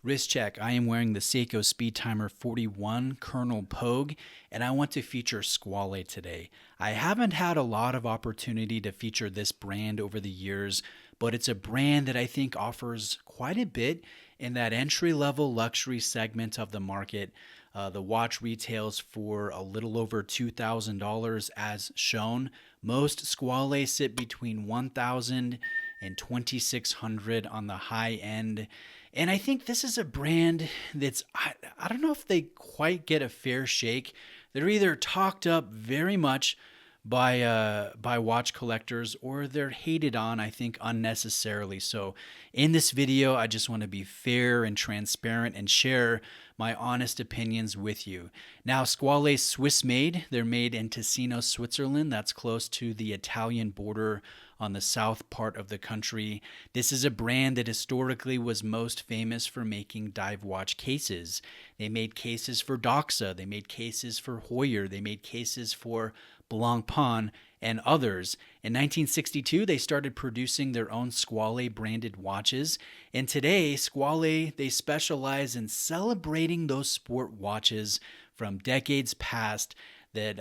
Wrist check, I am wearing the Seiko Speed Timer 41 Colonel Pogue, and I want to feature Squale today. I haven't had a lot of opportunity to feature this brand over the years, but it's a brand that I think offers quite a bit in that entry-level luxury segment of the market. The watch retails for a little over $2,000 as shown. Most Squale sit between $1,000 and $2,600 on the high end. And I think this is a brand that's, I don't know if they quite get a fair shake. They're either talked up very much by watch collectors, or they're hated on, I think, unnecessarily. So in this video, I just want to be fair and transparent and share my honest opinions with you. Now, Squale's Swiss made. They're made in Ticino, Switzerland. That's close to the Italian border on the south part of the country. This is a brand that historically was most famous for making dive watch cases. They made cases for Doxa, they made cases for Hoyer, they made cases for Blancpain and others. In 1962, they started producing their own Squale branded watches. And today, Squale, they specialize in celebrating those sport watches from decades past that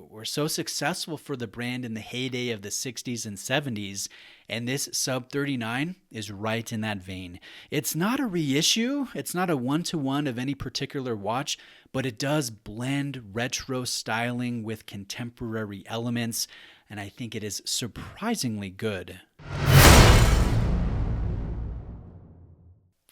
were so successful for the brand in the heyday of the 60s and 70s, and this Sub 39 is right in that vein. It's not a reissue, it's not a one-to-one of any particular watch, but it does blend retro styling with contemporary elements, and I think it is surprisingly good.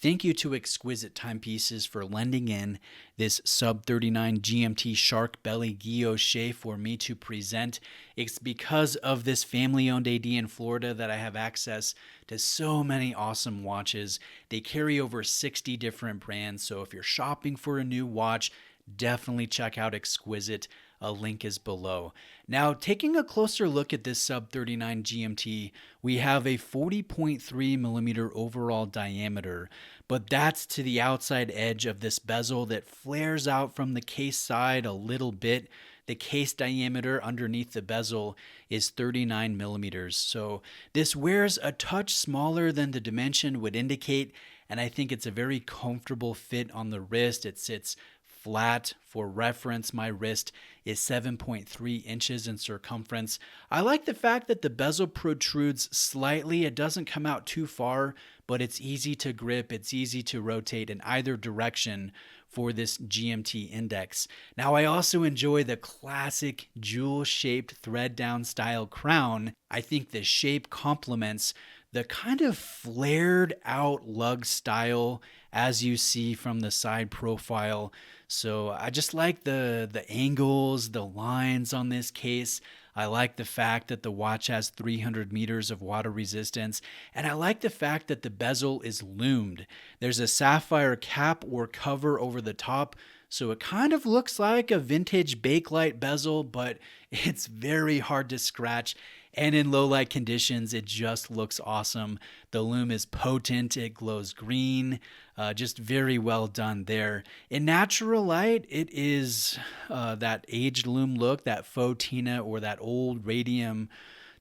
Thank you to Exquisite Timepieces for lending in this Sub 39 GMT Sharkbelly Guilloche for me to present. It's because of this family-owned AD in Florida that I have access to so many awesome watches. They carry over 60 different brands, so if you're shopping for a new watch, definitely check out Exquisite. A link is below. Now, taking a closer look at this Sub 39 GMT, we have a 40.3 millimeter overall diameter, but that's to the outside edge of this bezel that flares out from the case side a little bit. The case diameter underneath the bezel is 39 millimeters, so this wears a touch smaller than the dimension would indicate, and I think it's a very comfortable fit on the wrist. It sits flat. For reference, my wrist is 7.3 inches in circumference. I like the fact that the bezel protrudes slightly. It doesn't come out too far, but it's easy to grip. It's easy to rotate in either direction for this GMT index. Now, I also enjoy the classic jewel-shaped thread-down style crown. I think the shape complements the kind of flared out lug style as you see from the side profile. So I just like the angles, the lines on this case. I like the fact that the watch has 300 meters of water resistance, and I like the fact that the bezel is loomed. There's a sapphire cap or cover over the top, so it kind of looks like a vintage Bakelite bezel, but it's very hard to scratch. And in low light conditions, it just looks awesome. The lume is potent, it glows green, just very well done there. In natural light, it is that aged lume look, that faux Tina or that old radium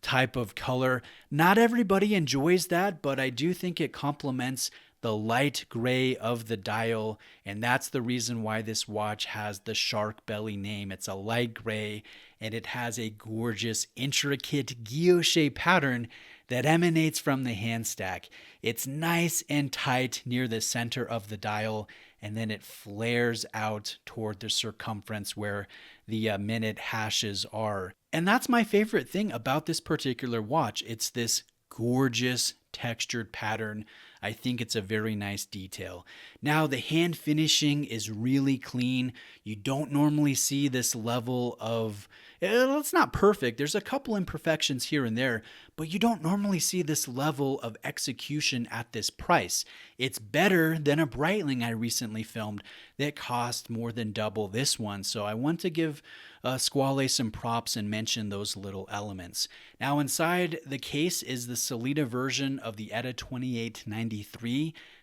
type of color. Not everybody enjoys that, but I do think it complements the light gray of the dial, and that's the reason why this watch has the Sharkbelly name. It's a light gray, and it has a gorgeous, intricate guilloche pattern that emanates from the hand stack. It's nice and tight near the center of the dial, and then it flares out toward the circumference where the minute hashes are. And that's my favorite thing about this particular watch. It's this gorgeous textured pattern. I think it's a very nice detail. Now, the hand finishing is really clean. You don't normally see this level of, it's not perfect. There's a couple imperfections here and there, but you don't normally see this level of execution at this price. It's better than a Breitling I recently filmed that cost more than double this one. So I want to give Squale some props and mention those little elements. Now, inside the case is the Sellita version of the ETA 2893.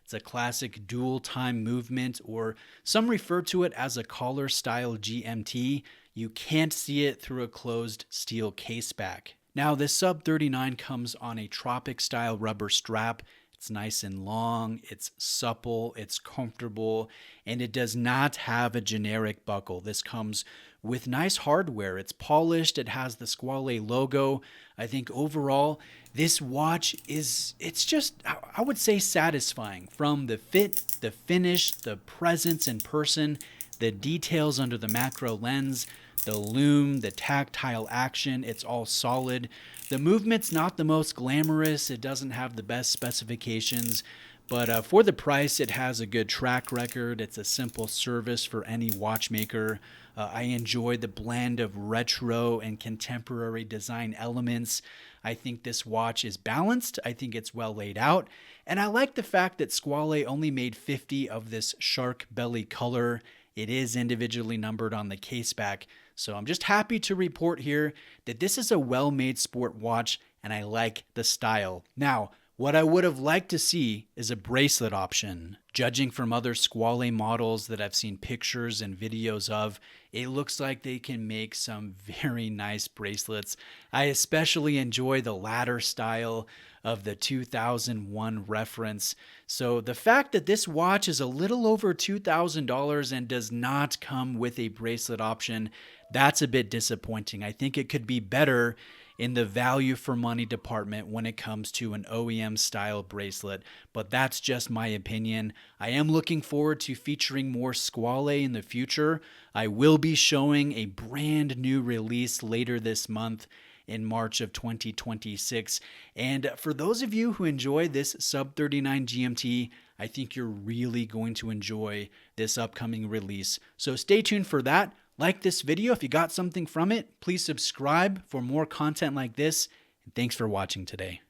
It's a classic dual time movement, or some refer to it as a collar style GMT. You can't see it through a closed steel case back. Now, this Sub 39 comes on a Tropic style rubber strap. It's nice and long, it's supple, it's comfortable, and it does not have a generic buckle. This comes with nice hardware. It's polished, it has the Squale logo. I think overall, this watch it's just, I would say, satisfying from the fit, the finish, the presence in person, the details under the macro lens, the lume, the tactile action. It's all solid. The movement's not the most glamorous. It doesn't have the best specifications, but for the price, it has a good track record. It's a simple service for any watchmaker. I enjoy the blend of retro and contemporary design elements. I think this watch is balanced. I think it's well laid out. And I like the fact that Squale only made 50 of this shark belly color. It is individually numbered on the case back. So I'm just happy to report here that this is a well-made sport watch and I like the style. Now, what I would have liked to see is a bracelet option. Judging from other Squale models that I've seen pictures and videos of, it looks like they can make some very nice bracelets. I especially enjoy the ladder style of the 2001 reference. So the fact that this watch is a little over $2,000 and does not come with a bracelet option, that's a bit disappointing. I think it could be better in the value for money department when it comes to an OEM style bracelet, but that's just my opinion. I am looking forward to featuring more Squale in the future. I will be showing a brand new release later this month in March of 2026. And for those of you who enjoy this sub 39 GMT, I think you're really going to enjoy this upcoming release. So stay tuned for that. Like this video if you got something from it. Please subscribe for more content like this. And thanks for watching today.